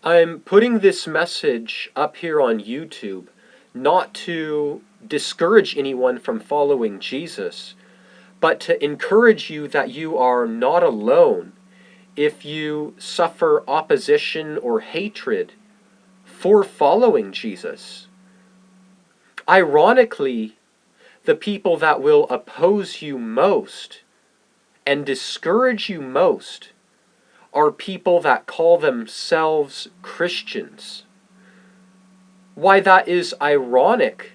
I'm putting this message up here on YouTube not to discourage anyone from following Jesus, but to encourage you that you are not alone if you suffer opposition or hatred for following Jesus. Ironically, the people that will oppose you most and discourage you most are people that call themselves Christians. Why that is ironic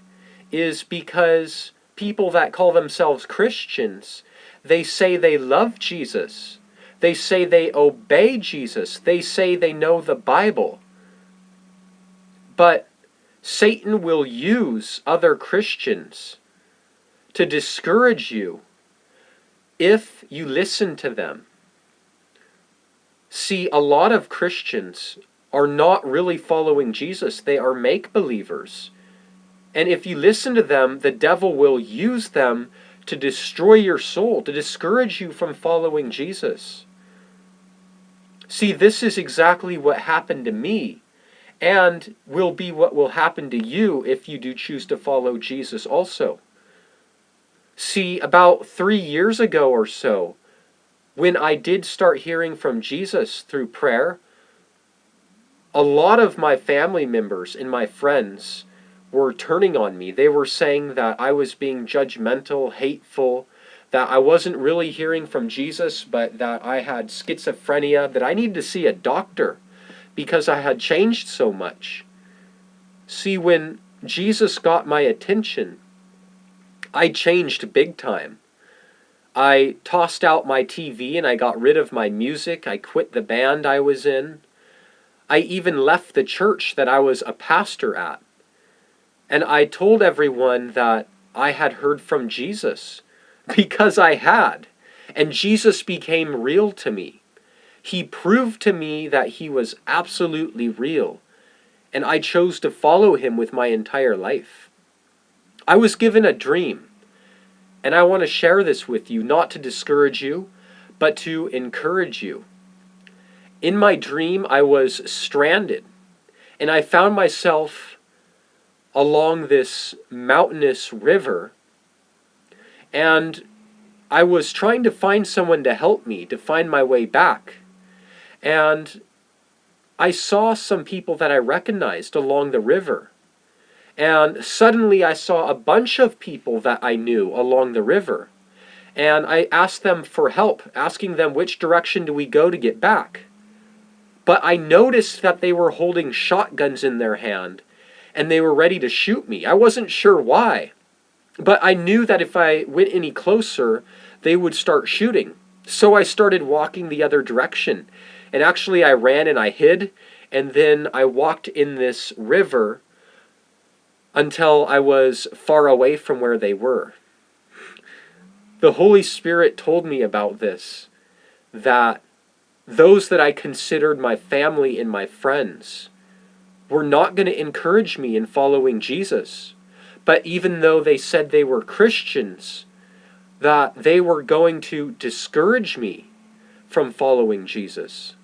is because people that call themselves Christians, they say they love Jesus. They say they obey Jesus. They say they know the Bible. But Satan will use other Christians to discourage you if you listen to them. See, a lot of Christians are not really following Jesus. They are make-believers. And if you listen to them, the devil will use them to destroy your soul, to discourage you from following Jesus. See, this is exactly what happened to me, and will be what will happen to you if you do choose to follow Jesus also. See, about 3 years ago or so, when I did start hearing from Jesus through prayer, a lot of my family members and my friends were turning on me. They were saying that I was being judgmental, hateful, that I wasn't really hearing from Jesus, but that I had schizophrenia, that I needed to see a doctor because I had changed so much. See, when Jesus got my attention, I changed big time. I tossed out my TV and I got rid of my music. I quit the band I was in. I even left the church that I was a pastor at. And I told everyone that I had heard from Jesus, because I had. And Jesus became real to me. He proved to me that he was absolutely real. And I chose to follow him with my entire life. I was given a dream. And I want to share this with you, not to discourage you, but to encourage you. In my dream, I was stranded, and I found myself along this mountainous river, and I was trying to find someone to help me, to find my way back. And I saw some people that I recognized along the river. And suddenly I saw a bunch of people that I knew along the river. And I asked them for help, asking them which direction do we go to get back. But I noticed that they were holding shotguns in their hand, and they were ready to shoot me. I wasn't sure why, but I knew that if I went any closer, they would start shooting. So I started walking the other direction. And actually I ran and I hid, and then I walked in this river until I was far away from where they were. The Holy Spirit told me about this, that those that I considered my family and my friends were not going to encourage me in following Jesus. But even though they said they were Christians, that they were going to discourage me from following Jesus.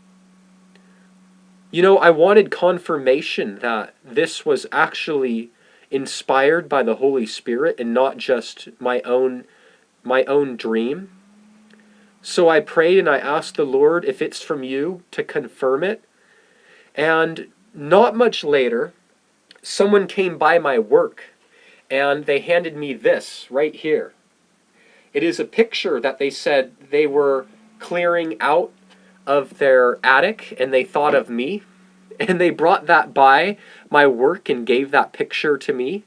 You know, I wanted confirmation that this was actually inspired by the Holy Spirit and not just my own dream. So I prayed and I asked the Lord if it's from you to confirm it. And not much later, someone came by my work and they handed me this right here. It is a picture that they said they were clearing out of their attic and they thought of me. And they brought that by my work and gave that picture to me.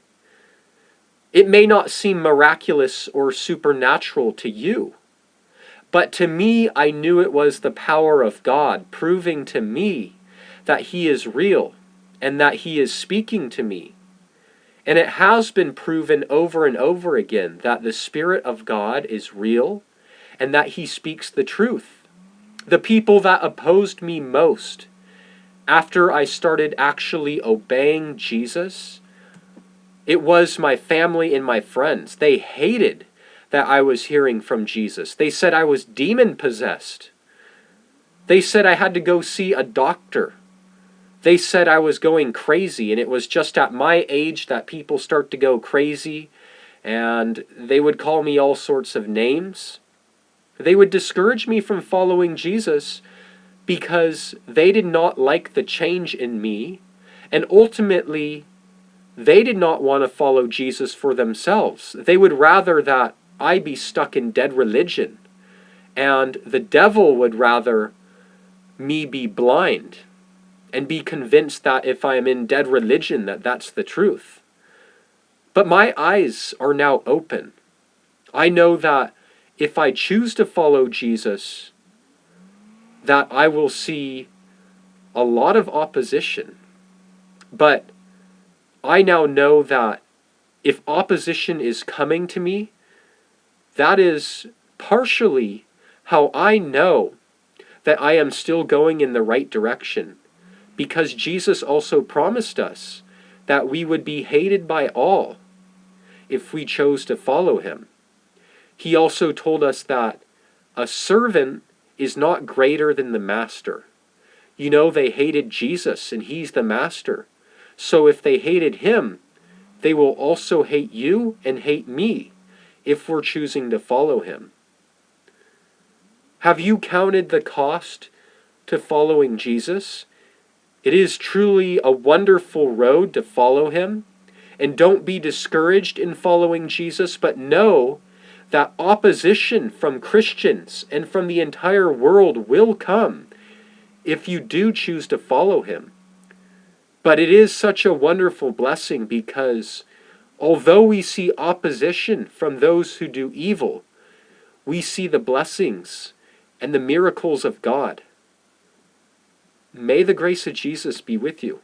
It may not seem miraculous or supernatural to you, but to me, I knew it was the power of God proving to me that he is real and that he is speaking to me. And it has been proven over and over again that the Spirit of God is real and that he speaks the truth. The people that opposed me most after I started actually obeying Jesus, it was my family and my friends. They hated that I was hearing from Jesus. They said I was demon-possessed. They said I had to go see a doctor. They said I was going crazy, and it was just at my age that people start to go crazy, and they would call me all sorts of names. They would discourage me from following Jesus because they did not like the change in me, and ultimately, they did not want to follow Jesus for themselves. They would rather that I be stuck in dead religion, and the devil would rather me be blind and be convinced that if I am in dead religion, that that's the truth. But my eyes are now open. I know that if I choose to follow Jesus, that I will see a lot of opposition. But I now know that if opposition is coming to me, that is partially how I know that I am still going in the right direction. Because Jesus also promised us that we would be hated by all if we chose to follow him. He also told us that a servant is not greater than the master. You know, they hated Jesus and he's the master. So if they hated him, they will also hate you and hate me if we're choosing to follow him. Have you counted the cost to following Jesus? It is truly a wonderful road to follow him. And don't be discouraged in following Jesus, but know that opposition from Christians and from the entire world will come if you do choose to follow him. But it is such a wonderful blessing because although we see opposition from those who do evil, we see the blessings and the miracles of God. May the grace of Jesus be with you.